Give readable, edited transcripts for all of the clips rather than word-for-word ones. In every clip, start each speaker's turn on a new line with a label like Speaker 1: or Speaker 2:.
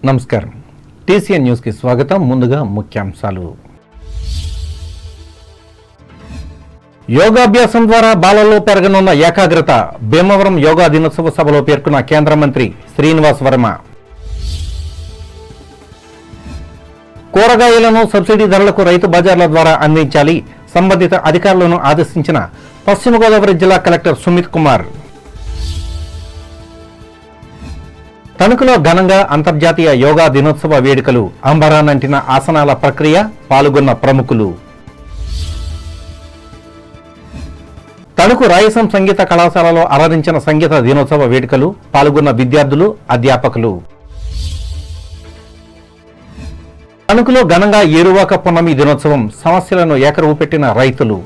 Speaker 1: నమస్కారం. TCN news కి స్వాగతం. ముందుగా ముఖ్యాంశాలు. యోగాభ్యాసం ద్వారా బాలల్లో పెరగనున్న ఏకాగ్రత భీమవరం యోగా దినోత్సవ సభలో పేర్కొన్న కేంద్ర మంత్రి శ్రీనివాస్ వర్మ. కూరగాయలను సబ్సిడీ ధరలకు రైతు బజార్ల ద్వారా అందించాలి, సంబంధిత అధికారులను ఆదేశించిన పశ్చిమ గోదావరి జిల్లా కలెక్టర్ సుమిత్ కుమార్. తణుకులో ఘనంగా అంతర్జాతీయ యోగా దినోత్సవ వేడుకలు, అంబరానంటిన ఆసనాల ప్రక్రియ, పాల్గొన్న ప్రముఖులు. తణుకు రాయసం సంగీత కళాశాలలో అలరించిన సంగీత దినోత్సవ వేడుకలు, పాల్గొన్న విద్యార్థులు, అధ్యాపకులు. తణుకులో ఘనంగా ఏరువాక పున్నమి దినోత్సవం, సమస్యలను ఏకరువు పెట్టిన రైతులు.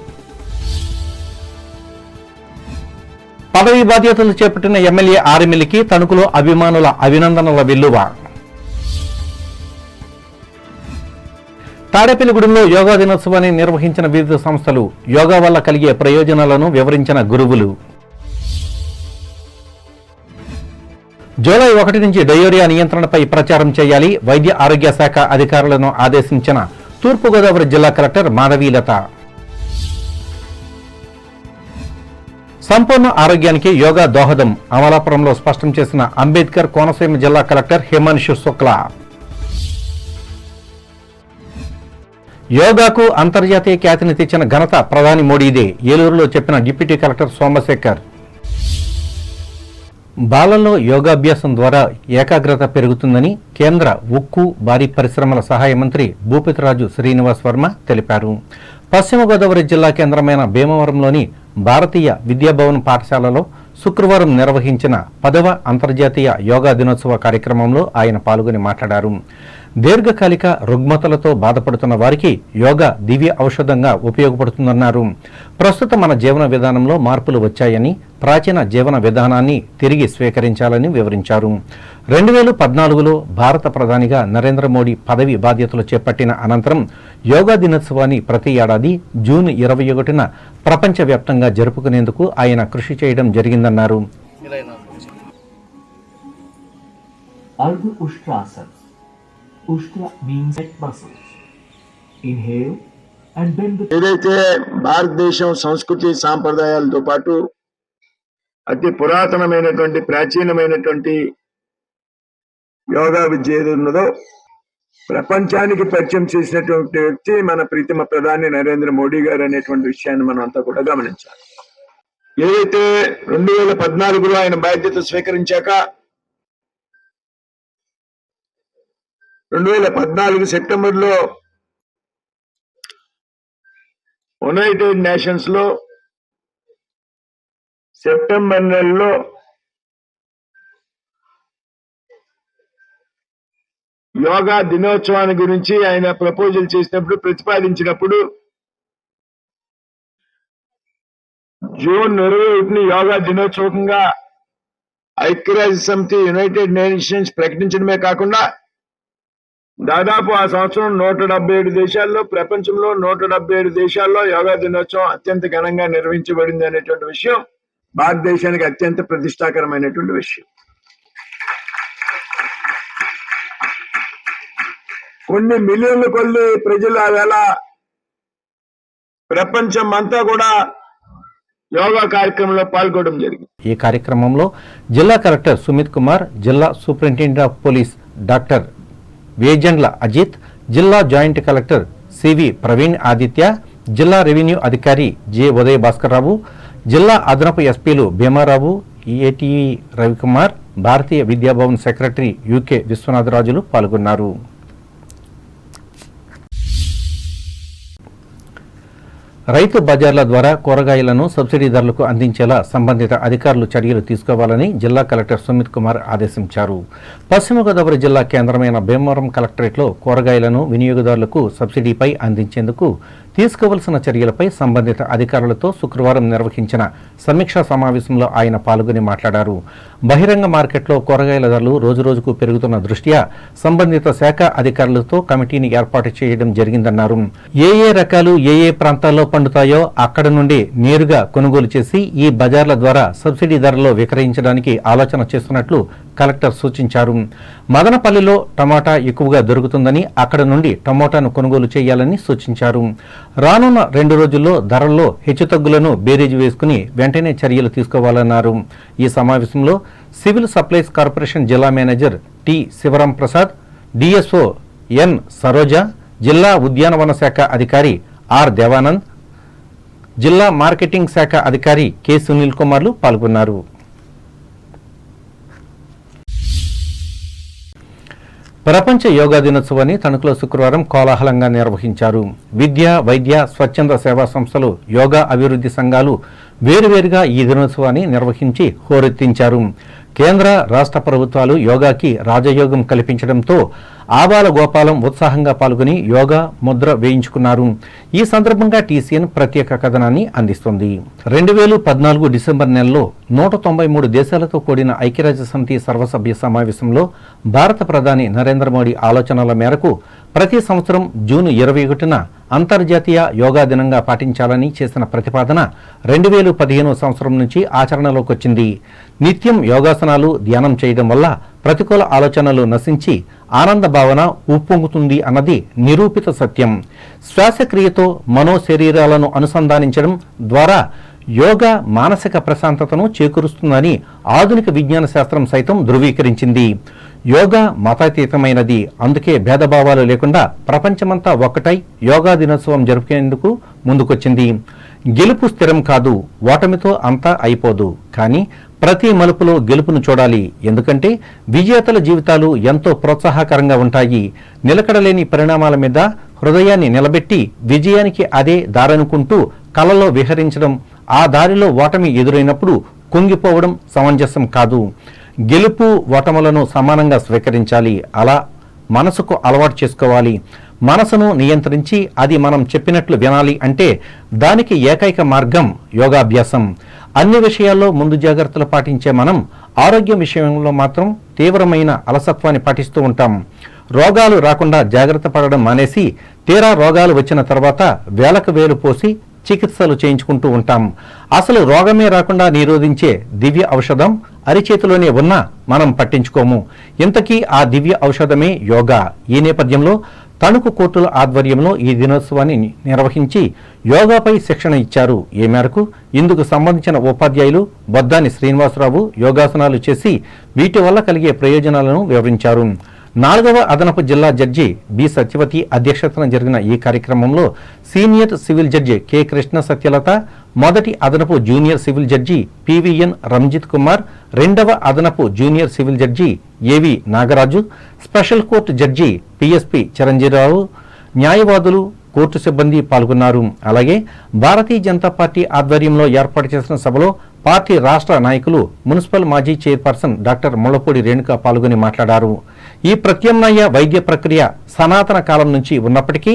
Speaker 1: పదవి బాధ్యతలు చేపట్టిన ఎమ్మెల్యే ఆర్ఎమ్మెల్యేకి తణుకులో అభిమానుల అభినందనల వెల్లువ. తాడేపల్లిగూడెంలో యోగా దినోత్సవాన్ని నిర్వహించిన వివిధ సంస్థలు, యోగా వల్ల కలిగే ప్రయోజనాలను వివరించిన గురువులు. జూలై 1 నుంచి డయోరియా నియంత్రణపై ప్రచారం చేయాలి, వైద్య ఆరోగ్య శాఖ అధికారులను ఆదేశించిన తూర్పుగోదావరి జిల్లా కలెక్టర్ మాధవీలత. సంపూర్ణ ఆరోగ్యానికి యోగా దోహదం, అమలాపురంలో స్పష్టం చేసిన అంబేద్కర్ కోనసీమ జిల్లా కలెక్టర్ హిమాంశు శుక్లా. యోగాకు అంతర్జాతీయ ఖ్యాతిని తెచ్చిన ఘనత ప్రధాని మోడీదే, ఏలూరులో చెప్పిన డిప్యూటీ కలెక్టర్ సోమశేఖర్. బాలల్లో యోగాభ్యాసం ద్వారా ఏకాగ్రత పెరుగుతుందని కేంద్ర ఉక్కు, భారీ పరిశ్రమల సహాయ మంత్రి భూపతిరాజు శ్రీనివాస్ వర్మ తెలిపారు. పశ్చిమ గోదావరి జిల్లా కేంద్రమైన భీమవరంలోని భారతీయ విద్యాభవన్ పాఠశాలలో శుక్రవారం నిర్వహించిన 10వ అంతర్జాతీయ యోగా దినోత్సవ కార్యక్రమంలో ఆయన పాల్గొని మాట్లాడారు. దీర్ఘకాలిక రుగ్మతలతో బాధపడుతున్న వారికి యోగా దివ్య ఔషధంగా ఉపయోగపడుతుందన్నారు. ప్రస్తుతం మన జీవన విధానంలో మార్పులు వచ్చాయని, ప్రాచీన జీవన విధానాన్ని తిరిగి స్వీకరించాలని వివరించారు. 2014లో భారత ప్రధానిగా నరేంద్ర మోడీ పదవి బాధ్యతలు చేపట్టిన అనంతరం యోగా దినోత్సవాన్ని ప్రతి ఏడాది జూన్ 21న ప్రపంచవ్యాప్తంగా జరుపుకునేందుకు ఆయన కృషి చేయడం జరిగిందన్నారు.
Speaker 2: ఏదైతే భారతదేశం సంస్కృతి సాంప్రదాయాలతో పాటు అతి పురాతనమైనటువంటి ప్రాచీనమైనటువంటి యోగా విద్య ఏది ఉన్నదో ప్రపంచానికి పరిచయం చేసినటువంటి వ్యక్తి మన ప్రీతమ ప్రధాని నరేంద్ర మోడీ గారు అనేటువంటి విషయాన్ని మనం అంతా కూడా గమనించాలి. ఏదైతే 2014లో ఆయన బాధ్యత స్వీకరించాక 2014 సెప్టెంబర్లో యునైటెడ్ నేషన్స్ లో సెప్టెంబర్ నెలలో యోగా దినోత్సవాన్ని గురించి ఆయన ప్రపోజల్ చేసినప్పుడు, ప్రతిపాదించినప్పుడు జూన్ 21ని యోగా దినోత్సవంగా ఐక్యరాజ్య సమితి యునైటెడ్ నేషన్స్ ప్రకటించడమే కాకుండా దాదాపు ఆ సంవత్సరం 177 దేశాల్లో, ప్రపంచంలో 177 దేశాల్లో యోగా దినోత్సవం అత్యంత ఘనంగా నిర్వహించబడింది అనేటువంటి విషయం భారతదేశానికి అత్యంత ప్రతిష్టాకరమైనటువంటి విషయం. కొన్ని మిలియన్ల కొద్ది ప్రజలు ఆ వేళ ప్రపంచం అంతా కూడా యోగా కార్యక్రమంలో పాల్గొనడం జరిగింది.
Speaker 1: ఈ కార్యక్రమంలో జిల్లా కలెక్టర్ సుమిత్ కుమార్, జిల్లా superintendent of police doctor Vejandla Ajith, జిల్లా joint collector CV Praveen Aditya, జిల్లా రెవెన్యూ అధికారి జె ఉదయ భాస్కర్రావు, జిల్లా అదనపు ఎస్పీలు Bhimarao, ATE Ravikumar, Bharatiya Vidyabhavan secretary UK Viswanatharajulu పాల్గొన్నారు. రైతు బజార్ల ద్వారా కూరగాయలను సబ్సిడీ ధరలకు అందించేలా సంబంధిత అధికారులు చర్యలు తీసుకోవాలని జిల్లా కలెక్టర్ సుమిత్ కుమార్ ఆదేశించారు. పశ్చిమ గోదావరి జిల్లా కేంద్రమైన భీమవరం కలెక్టరేట్లో కూరగాయలను వినియోగదారులకు సబ్సిడీపై అందించేందుకు తీసుకోవలసిన చర్యలపై సంబంధిత అధికారులతో శుక్రవారం నిర్వహించిన సమీక్షా సమావేశంలో ఆయన పాల్గొని మాట్లాడారు. బహిరంగ మార్కెట్లో కూరగాయల ధరలు రోజురోజుకు పెరుగుతున్న దృష్ట్యా సంబంధిత శాఖ అధికారులతో కమిటీని ఏర్పాటు చేయడం జరిగిందన్నారు. ఏ రకాలు ఏ ప్రాంతాల్లో పండుతాయో అక్కడ నుండి నేరుగా కొనుగోలు చేసి ఈ బజార్ల ద్వారా సబ్సిడీ ధరలో విక్రయించడానికి ఆలోచన చేస్తున్నట్లు కలెక్టర్ సూచించారు. మదనపల్లిలో టమాటా ఎక్కువగా దొరుకుతుందని అక్కడ నుండి టమోటాను కొనుగోలు చేయాలని సూచించారు. రానున్న 2 రోజుల్లో ధరల్లో హెచ్చుతగ్గులను బేరీజు వేసుకుని వెంటనే చర్యలు తీసుకోవాలన్నారు. ఈ సమావేశంలో సివిల్ సప్లైస్ కార్పొరేషన్ జిల్లా manager T Sivaram Prasad, DSO N Saroja, జిల్లా ఉద్యానవన శాఖ అధికారి ఆర్ దేవానంద్, జిల్లా మార్కెటింగ్ శాఖ అధికారి కె సునీల్ కుమార్లు పాల్గొన్నారు. ప్రపంచ యోగా దినోత్సవాన్ని తణుకులో శుక్రవారం కోలాహలంగా నిర్వహించారు. విద్య, వైద్య, స్వచ్ఛంద సేవా సంస్థలు, యోగా అభివృద్ధి సంఘాలు వేరువేరుగా ఈ దినోత్సవాన్ని నిర్వహించి హోరెత్తించారు. కేంద్ర, రాష్ట్ర ప్రభుత్వాలు యోగాకి రాజయోగం కల్పించడంతో ఆబాల గోపాలం ఉత్సాహంగా పాల్గొని యోగా ముద్ర వేయించుకున్నారు. ఈ సందర్భంగా టీసీఎన్ ప్రత్యేక కథనాన్ని అందిస్తుంది. 2014 డిసెంబర్ నెలలో 193 దేశాలతో కూడిన ఐక్యరాజ్య సమితి సర్వసభ్య సమావేశంలో భారత ప్రధాని నరేంద్ర మోడీ ఆలోచనల మేరకు ప్రతి సంవత్సరం జూన్ 21న అంతర్జాతీయ యోగా దినంగా పాటించాలని చేసిన ప్రతిపాదన 2015 సంవత్సరం నుంచి ఆచరణలోకి వచ్చింది. నిత్యం యోగాసనాలు, ధ్యానం చేయడం వల్ల ప్రతికూల ఆలోచనలు నశించి ఆనంద భావన ఉప్పొంగుతుంది అన్నది నిరూపిత సత్యం. శ్వాసక్రియతో మనోశరీరాలను అనుసంధానించడం ద్వారా యోగా మానసిక ప్రశాంతతను చేకూరుస్తుందని ఆధునిక విజ్ఞాన శాస్త్రం సైతం ధృవీకరించింది. యోగా మతాతీతమైనది. అందుకే భేదభావాలు లేకుండా ప్రపంచమంతా ఒక్కటై యోగా దినోత్సవం జరుపుకునేందుకు ముందుకొచ్చింది. గెలుపు స్థిరం కాదు, ఓటమితో అంతా అయిపోదు. కానీ ప్రతి మలుపులో గెలుపును చూడాలి. ఎందుకంటే విజేతల జీవితాలు ఎంతో ప్రోత్సాహకరంగా ఉంటాయి. నిలకడలేని పరిణామాల మీద హృదయాన్ని నిలబెట్టి విజయానికి అదే దారనుకుంటూ కలలో విహరించడం, ఆ దారిలో ఓటమి ఎదురైనప్పుడు కుంగిపోవడం సమంజసం కాదు. గెలుపు ఓటములను సమానంగా స్వీకరించాలి. అలా మనసుకు అలవాటు చేసుకోవాలి. మనసును నియంత్రించి అది మనం చెప్పినట్లు వినాలి అంటే దానికి ఏకైక మార్గం యోగాభ్యాసం. అన్ని విషయాల్లో ముందు జాగ్రత్తలు పాటించే మనం ఆరోగ్యం విషయంలో మాత్రం తీవ్రమైన అలసత్వాన్ని పాటిస్తూ ఉంటాం. రోగాలు రాకుండా జాగ్రత్త పడడం మానేసి తీరా రోగాలు వచ్చిన తర్వాత వేలకు వేలు పోసి చికిత్సలు చేయించుకుంటూ ఉంటాం. అసలు రోగమే రాకుండా నిరోధించే దివ్య ఔషధం అరిచేతిలోనే ఉన్నా మనం పట్టించుకోము. ఇంతకీ ఆ దివ్య ఔషధమే యోగా. ఈ నేపథ్యంలో తణుకు కోర్టుల ఆధ్వర్యంలో ఈ దినోత్సవాన్ని నిర్వహించి యోగాపై శిక్షణ ఇచ్చారు. ఈ మేరకు ఇందుకు సంబంధించిన ఉపాధ్యాయులు బొద్దాని శ్రీనివాసరావు యోగాసనాలు చేసి వీటి వల్ల కలిగే ప్రయోజనాలను వివరించారు. 4వ అదనపు జిల్లా జడ్జి బి సత్యవతి అధ్యక్షతన జరిగిన ఈ కార్యక్రమంలో senior civil judge K Krishna Satyalatha, మొదటి అదనపు junior civil judge PVN Ranjith Kumar, 2వ అదనపు junior civil judge AV Nagaraju, special court judge PSP Chiranjeerao, న్యాయవాదులు, కోర్టు సిబ్బంది పాల్గొన్నారు. అలాగే భారతీయ జనతా పార్టీ ఆధ్వర్యంలో ఏర్పాటు చేసిన సభలో పార్టీ రాష్ట్ర నాయకులు, మున్సిపల్ మాజీ చైర్పర్సన్ డాక్టర్ ముళ్లపూడి రేణుక పాల్గొని మాట్లాడారు. ఈ ప్రత్యామ్నాయ వైద్య ప్రక్రియ సనాతన కాలం నుంచి ఉన్నప్పటికీ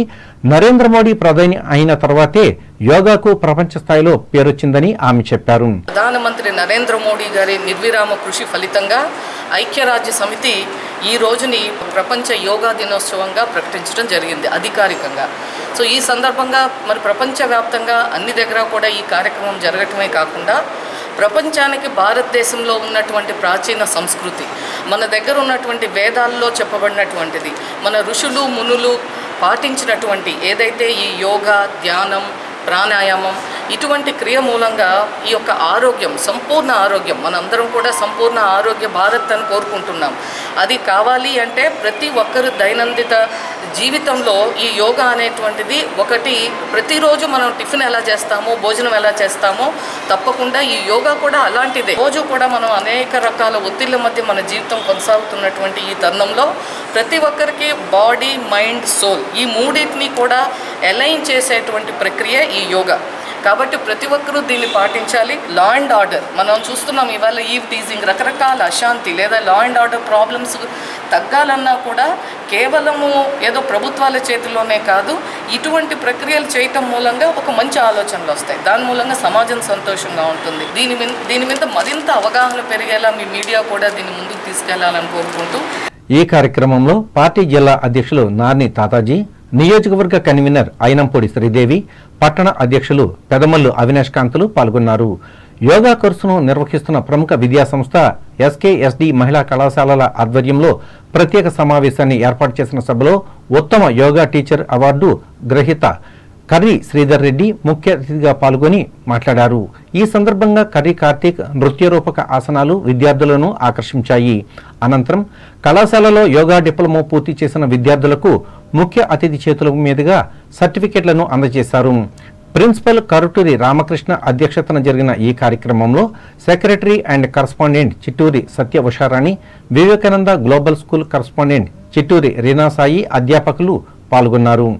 Speaker 1: నరేంద్ర మోడీ ప్రధాని అయిన తర్వాతే యోగాకు ప్రపంచ స్థాయిలో పేరొచ్చిందని ఆమె చెప్పారు.
Speaker 3: ప్రధానమంత్రి నరేంద్ర మోడీ గారి నిర్విరామ కృషి ఫలితంగా ఐక్యరాజ్య సమితి ఈ రోజుని ప్రపంచ యోగా దినోత్సవంగా ప్రకటించడం జరిగింది అధికారికంగా. సో ఈ సందర్భంగా మరి ప్రపంచవ్యాప్తంగా అన్ని దగ్గర కూడా ఈ కార్యక్రమం జరగటమే కాకుండా ప్రపంచానికి భారతదేశంలో ఉన్నటువంటి ప్రాచీన సంస్కృతి, మన దగ్గర ఉన్నటువంటి వేదాల్లో చెప్పబడినటువంటిది, మన ఋషులు మునులు పాటించినటువంటి ఏదైతే ఈ యోగా, ధ్యానం, ప్రాణాయామం ఇటువంటి క్రియ మూలంగా ఈ యొక్క ఆరోగ్యం, సంపూర్ణ ఆరోగ్యం, మనందరం కూడా సంపూర్ణ ఆరోగ్య భారత్ అని కోరుకుంటున్నాం. అది కావాలి అంటే ప్రతి ఒక్కరు దైనందిన జీవితంలో ఈ యోగా అనేటువంటిది ఒకటి, ప్రతిరోజు మనం టిఫిన్ ఎలా చేస్తామో, భోజనం ఎలా చేస్తామో తప్పకుండా ఈ యోగా కూడా అలాంటిదే. రోజు కూడా మనం అనేక రకాల ఒత్తిళ్ల మధ్య మన జీవితం కొనసాగుతున్నటువంటి ఈ తరుణంలో ప్రతి ఒక్కరికి బాడీ, మైండ్, సోల్ ఈ మూడింటిని కూడా అలైన్ చేసేటువంటి ప్రక్రియ ఈ యోగా. కాబట్టి ప్రతి ఒక్కరూ దీన్ని పాటించాలి. లా అండ్ ఆర్డర్ మనం చూస్తున్నాం ఇవాళ ఈవ్ టీజింగ్, రకరకాల అశాంతి లేదా లా అండ్ ఆర్డర్ ప్రాబ్లమ్స్ తగ్గాలన్నా కూడా కేవలము ఏదో ప్రభుత్వాల చేతిలోనే కాదు, ఇటువంటి ప్రక్రియలు చేయటం మూలంగా ఒక మంచి ఆలోచనలు వస్తాయి. దాని మూలంగా సమాజం సంతోషంగా ఉంటుంది. దీని మీద మరింత అవగాహన పెరిగేలా మీ మీడియా కూడా దీన్ని ముందుకు తీసుకెళ్లాలని కోరుకుంటూ
Speaker 1: ఈ కార్యక్రమంలో పార్టీ జిల్లా అధ్యక్షులు నార్ని తాతాజీ, నియోజకవర్గ కన్వీనర్ అయినంపూడి శ్రీదేవి, పట్టణ అధ్యక్షులు పెదమల్లు అవినాష్ కాంతులు పాల్గొన్నారు. యోగా కోర్సును నిర్వహిస్తున్న ప్రముఖ విద్యాసంస్థ SKSD మహిళా కళాశాలల ఆధ్వర్యంలో ప్రత్యేక సమావేశాన్ని ఏర్పాటు చేసిన సభలో ఉత్తమ యోగా టీచర్ అవార్డు గ్రహీత కర్రీ శ్రీధర్ రెడ్డి ముఖ్య అతిథిగా పాల్గొని మాట్లాడారు. ఈ సందర్భంగా కర్రీ కార్తీక్ నృత్యరూపక ఆసనాలు విద్యార్థులను ఆకర్షించాయి. అనంతరం కళాశాలలో యోగా డిప్లొమా పూర్తి చేసిన విద్యార్థులకు ముఖ్య అతిథి చేతుల మీదుగా సర్టిఫికెట్లను అందజేశారు. ప్రిన్సిపల్ కరుటూరి రామకృష్ణ అధ్యక్షతన జరిగిన ఈ కార్యక్రమంలో secretary and correspondent Chitturi Satya Usharani, Vivekananda global school correspondent Chitturi Reena Sai అధ్యాపకులు పాల్గొన్నారు.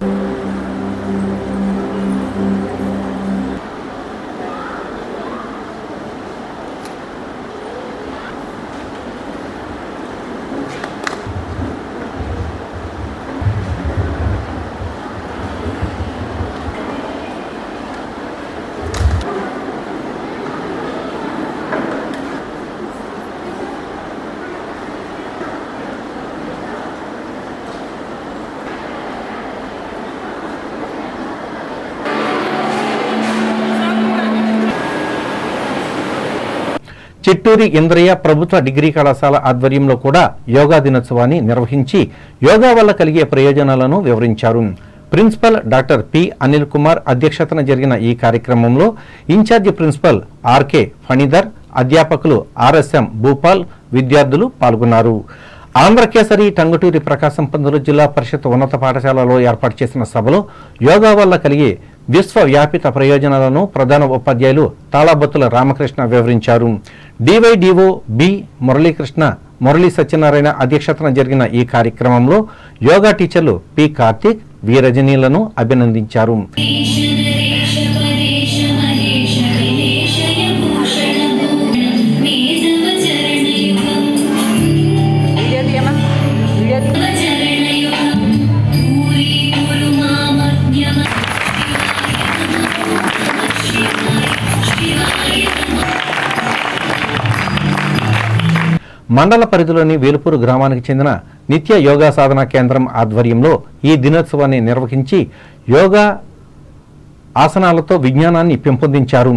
Speaker 1: చిట్టూరి ఇంద్రయ్య ప్రభుత్వ డిగ్రీ కళాశాల ఆధ్వర్యంలో కూడా యోగా దినోత్సవాన్ని నిర్వహించి యోగా వల్ల కలిగే ప్రయోజనాలను వివరించారు. Principal doctor P Anil Kumar అధ్యక్షతన జరిగిన ఈ కార్యక్రమంలో ఇన్ఛార్జి ప్రిన్సిపల్ ఆర్కే ఫణిధర్, అధ్యాపకులు RSM భూపాల్, విద్యార్థులు పాల్గొన్నారు. ఆంధ్రకేసరి టంగుటూరి ప్రకాశం పంతులు జిల్లా పరిషత్ ఉన్నత పాఠశాలలో ఏర్పాటు చేసిన సభలో యోగా వల్ల కలిగే విశ్వవ్యాపిత ప్రయోజనాలను ప్రధాన ఉపాధ్యాయులు తాళబత్తుల రామకృష్ణ వివరించారు. DYDO బి మురళీకృష్ణ, మురళీ సత్యనారాయణ అధ్యక్షతన జరిగిన ఈ కార్యక్రమంలో యోగా టీచర్లు పి కార్తీక్, వి రజనీలను అభినందించారు. మండల పరిధిలోని వేలుపూరు గ్రామానికి చెందిన నిత్య యోగా సాధనా కేంద్రం ఆధ్వర్యంలో ఈ దినోత్సవాన్ని నిర్వహించి యోగా ఆసనాలతో విజ్ఞానాన్ని పెంపొందించారు.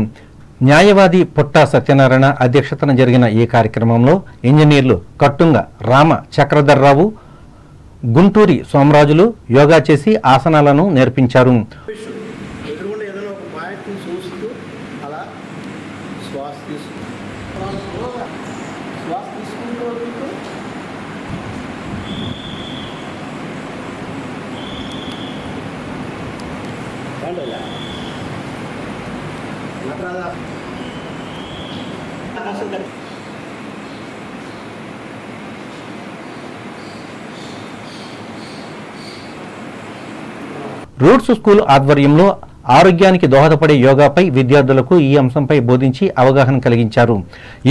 Speaker 1: న్యాయవాది పుట్ట సత్యనారాయణ అధ్యక్షతన జరిగిన ఈ కార్యక్రమంలో ఇంజనీర్లు కట్టుంగ రామ చక్రధర్రావు, గుంటూరి సోమరాజులు యోగా చేసి ఆసనాలను నేర్పించారు. రూట్స్ స్కూల్ ఆధ్వర్యంలో ఆరోగ్యానికి దోహదపడే యోగాపై విద్యార్థులకు ఈ అంశంపై బోధించి అవగాహన కలిగించారు.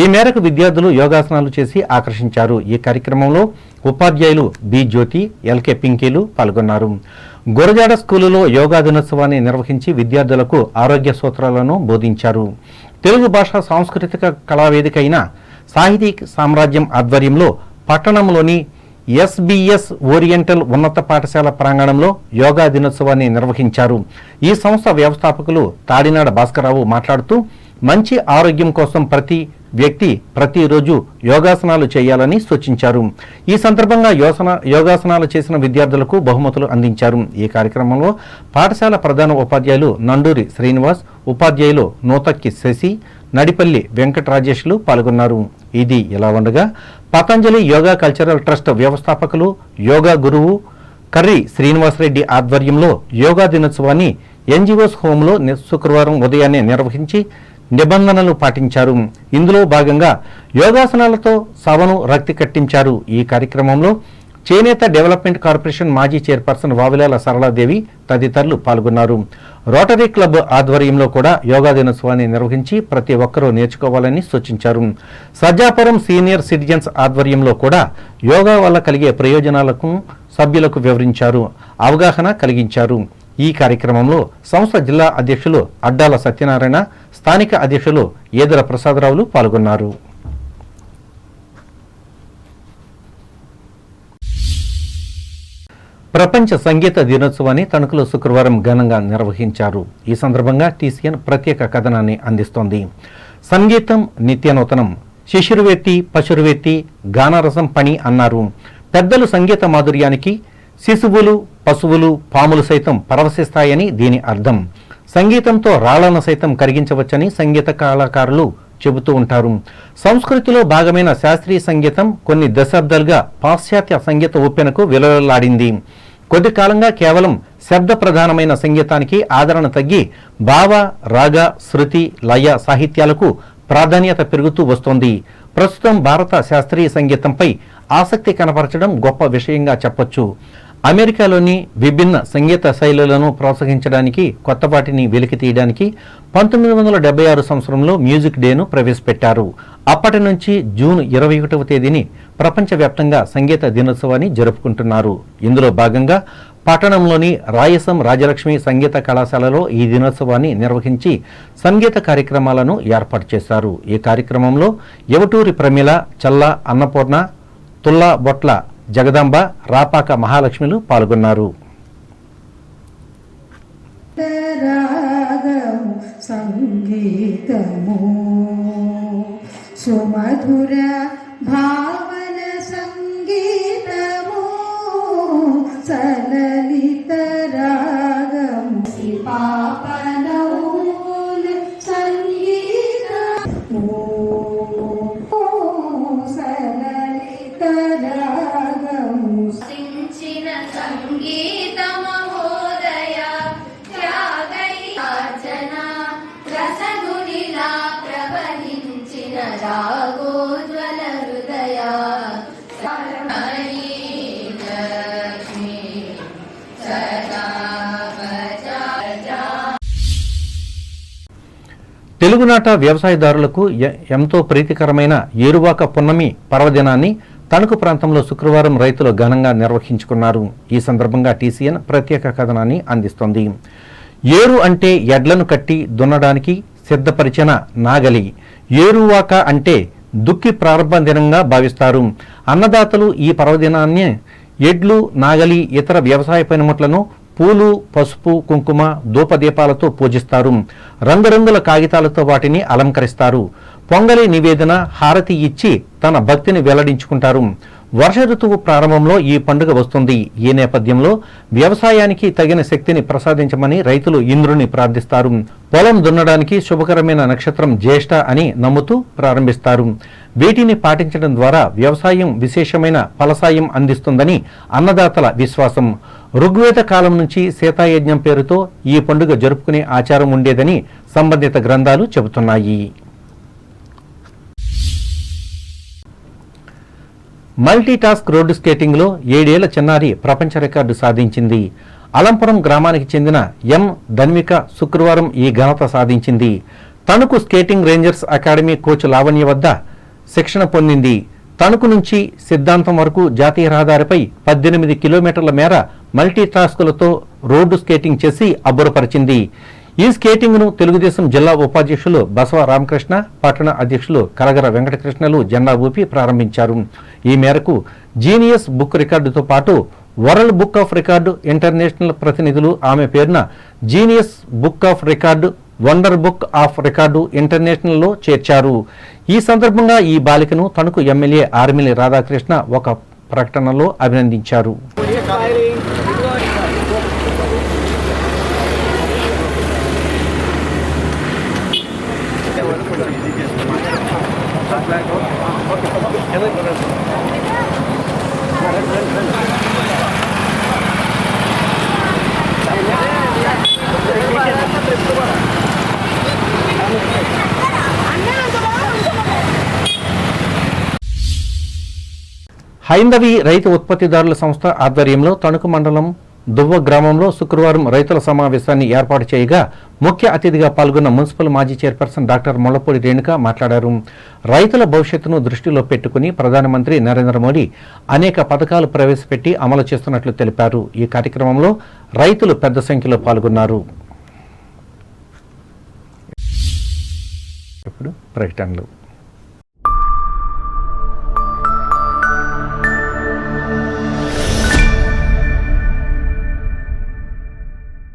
Speaker 1: ఈ మేరకు విద్యార్థులు యోగాసనాలు చేసి ఆకర్షించారు. ఈ కార్యక్రమంలో ఉపాధ్యాయులు బి జ్యోతి, ఎల్కే పింకీలు పాల్గొన్నారు. గురజాడ స్కూలులో యోగా దినోత్సవాన్ని నిర్వహించి విద్యార్థులకు ఆరోగ్య సూత్రాలను బోధించారు. తెలుగు భాష సాంస్కృతిక కళావేదిక అయిన సాహితీ సామ్రాజ్యం ఆధ్వర్యంలో పట్టణంలోని SBS ఓరియంటల్ ఉన్నత పాఠశాల ప్రాంగణంలో యోగా దినోత్సవాన్ని నిర్వహించారు. ఈ సంస్థ వ్యవస్థాపకులు తాడినాడ భాస్కరరావు మాట్లాడుతూ మంచి ఆరోగ్యం కోసం ప్రతి వ్యక్తి ప్రతిరోజు యోగాసనాలు చేయాలని సూచించారు. ఈ సందర్భంగా యోగాసనాలు చేసిన విద్యార్థులకు బహుమతులు అందించారు. ఈ కార్యక్రమంలో పాఠశాల ప్రధాన ఉపాధ్యాయులు నండూరి శ్రీనివాస్, ఉపాధ్యాయులు నూతక్కి శశి, నడిపల్లి వెంకట రాజేష్లు పాల్గొన్నారు. ఇది ఇలా ఉండగా పతంజలి యోగా కల్చరల్ ట్రస్ట్ వ్యవస్థాపకులు యోగా గురువు కర్రీ శ్రీనివాసరెడ్డి ఆధ్వర్యంలో యోగా దినోత్సవాన్ని NGOs హోంలో శుక్రవారం ఉదయాన్నే నిర్వహించి నిబంధనలు పాటించారు. ఇందులో భాగంగా యోగాసనాలతో సవను రక్తి కట్టించారు. ఈ కార్యక్రమంలో చేనేత డెవలప్మెంట్ కార్పొరేషన్ మాజీ చైర్పర్సన్ వావిలాల సరళాదేవి తదితరులు పాల్గొన్నారు. రోటరీ క్లబ్ ఆధ్వర్యంలో కూడా యోగా దినోత్సవాన్ని నిర్వహించి ప్రతి ఒక్కరూ నేర్చుకోవాలని సూచించారు. సజ్జాపురం సీనియర్ సిటిజన్స్ ఆధ్వర్యంలో కూడా యోగా వల్ల కలిగే ప్రయోజనాలకు సభ్యులకు వివరించారు, అవగాహన కలిగించారు. ఈ కార్యక్రమంలో సంస్థ జిల్లా అధ్యక్షులు అడ్డాల సత్యనారాయణ, స్థానిక అధ్యక్షులు ఏదల ప్రసాదరావులు పాల్గొన్నారు. ప్రపంచ సంగీత దినోత్సవాన్ని తణుకులో శుక్రవారం ఘనంగా నిర్వహించారు. ఈ సందర్భంగా టీసీఎన్ ప్రత్యేక కథనాన్ని అందిస్తోంది. సంగీతం నిత్యనూతనం, శిశురువేత్తి పశురువేత్తి గానరసం పని అన్నారు. పెద్దలు సంగీత మాధుర్యానికి శిశువులు, పశువులు, పాములు సైతం పరవశిస్తాయని దీని అర్థం. సంగీతంతో రాళ్లను సైతం కరిగించవచ్చని సంగీత కళాకారులు చెబుతూ ఉంటారు. సంస్కృతిలో భాగమైన శాస్త్రీయ సంగీతం కొన్ని దశాబ్దాలుగా పాశ్చాత్య సంగీత ఉప్పెనకు విలువలాడింది. కొద్ది కాలంగా కేవలం శబ్ద ప్రధానమైన సంగీతానికి ఆదరణ తగ్గి భావ, రాగ, శృతి, లయ సాహిత్యాలకు ప్రాధాన్యత పెరుగుతూ వస్తోంది. ప్రస్తుతం భారత శాస్త్రీయ సంగీతంపై ఆసక్తి కనపరచడం గొప్ప విషయంగా చెప్పొచ్చు. అమెరికాలోని విభిన్న సంగీత శైలులను ప్రోత్సహించడానికి, కొత్త వాటిని వెలికి తీయడానికి 1976 సంవత్సరంలో మ్యూజిక్ డేను ప్రవేశపెట్టారు. అప్పటి నుంచి జూన్ 21వ తేదీని ప్రపంచవ్యాప్తంగా సంగీత దినోత్సవాన్ని జరుపుకుంటున్నారు. ఇందులో భాగంగా పట్టణంలోని రాయసం రాజలక్ష్మి సంగీత కళాశాలలో ఈ దినోత్సవాన్ని నిర్వహించి సంగీత కార్యక్రమాలను ఏర్పాటు చేశారు. ఈ కార్యక్రమంలో యవటూరి ప్రమిళ, చల్ల అన్నపూర్ణ, తుల్లా బొట్ల జగదాంబ, రాపాక మహాలక్ష్మిలు పాల్గొన్నారు.
Speaker 4: సంగీతము సుమధుర భావన సంగీతము సలలిత రాగము పాపనౌల సంగీతము సలలిత రాగము
Speaker 5: సించిన సంగీత మహోదయ త్యాగైర్జన రసగునిలా ప్రవహించిన రాగోజ్వల హృదయ లక్ష్మి సదా
Speaker 1: తెలుగునాట వ్యవసాయదారులకు ఎంతో ప్రీతికరమైన ఏరువాక పున్నమి పర్వదినాన్ని తణుకు ప్రాంతంలో శుక్రవారం రైతులు ఘనంగా నిర్వహించుకున్నారు. ఈ సందర్భంగా టీసీఎన్ ప్రత్యేక కథనాన్ని అందిస్తోంది. ఏరు అంటే ఎడ్లను కట్టి దున్నడానికి సిద్ధపరిచిన నాగలి. ఏరువాక అంటే దుక్కి ప్రారంభ దినంగా భావిస్తారు. అన్నదాతలు ఈ పర్వదినాన్ని ఎడ్లు, నాగలి, ఇతర వ్యవసాయ పనిముట్లను పూలు, పసుపు, కుంకుమ, ధూపదీపాలతో పూజిస్తారు. రంగురంగుల కాగితాలతో వాటిని అలంకరిస్తారు. పొంగలి నివేదన, హారతి ఇచ్చి తన భక్తిని వెల్లడించుకుంటారు. వర్ష ఋతువు ప్రారంభంలో ఈ పండుగ వస్తుంది. ఈ నేపథ్యంలో వ్యవసాయానికి తగిన శక్తిని ప్రసాదించమని రైతులు ఇంద్రుని ప్రార్థిస్తారు. పొలం దున్నడానికి శుభకరమైన నక్షత్రం జ్యేష్ఠ అని నమ్ముతూ ప్రారంభిస్తారు. వీటిని పాటించడం ద్వారా వ్యవసాయం విశేషమైన ఫలసాయం అందిస్తుందని అన్నదాతల విశ్వాసం. ఋగ్వేద కాలం నుంచి సీతాయజ్ఞం పేరుతో ఈ పండుగ జరుపుకునే ఆచారం ఉండేదని సంబంధిత గ్రంథాలు చెబుతున్నాయి. మల్టీటాస్క్ రోడ్డు స్కేటింగ్లో 7 ఏళ్ల చిన్నారి ప్రపంచ రికార్డు సాధించింది. అలంపురం గ్రామానికి చెందిన ఎం ధన్విక శుక్రవారం ఈ ఘనత సాధించింది. Tanuku skating Rangers academy coach Lavanya వద్ద శిక్షణ పొందింది. తణుకు నుంచి సిద్ధాంతం వరకు జాతీయ రహదారిపై 18 కిలోమీటర్ల మేర మల్టీటాస్కులతో రోడ్డు స్కేటింగ్ చేసి అబ్బురపరిచింది. ఈ స్కేటింగ్ను తెలుగుదేశం జిల్లా ఉపాధ్యక్షులు బసవ రామకృష్ణ, పట్టణ అధ్యక్షులు కలగర వెంకటకృష్ణలు జెండా ఊపి ప్రారంభించారు. ఈ మేరకు జీనియస్ బుక్ రికార్డుతో పాటు world book of record international ప్రతినిధులు ఆమె పేరున genius book of record, wonder book of record ఇంటర్నేషనల్లో చేర్చారు. ఈ సందర్భంగా ఈ బాలికను తణుకు ఎమ్మెల్యే ఆర్మిలి రాధాకృష్ణ ఒక ప్రకటనలో అభినందించారు. హైందవి రైతు ఉత్పత్తిదారుల సంస్థ ఆధ్వర్యంలో తణుకు మండలం దువ్వ గ్రామంలో శుక్రవారం రైతుల సమావేశాన్ని ఏర్పాటు చేయగా ముఖ్య అతిథిగా పాల్గొన్న మున్సిపల్ మాజీ చైర్పర్సన్ డాక్టర్ ముళ్లపూడి రేణుక మాట్లాడారు. రైతుల భవిష్యత్తును దృష్టిలో పెట్టుకుని ప్రధానమంత్రి నరేంద్ర మోడీ అనేక పథకాలు ప్రవేశపెట్టి అమలు చేస్తున్నట్లు తెలిపారు. ఈ కార్యక్రమంలో రైతులు పెద్ద సంఖ్యలో పాల్గొన్నారు. ఇప్పుడు ప్రకటనలు.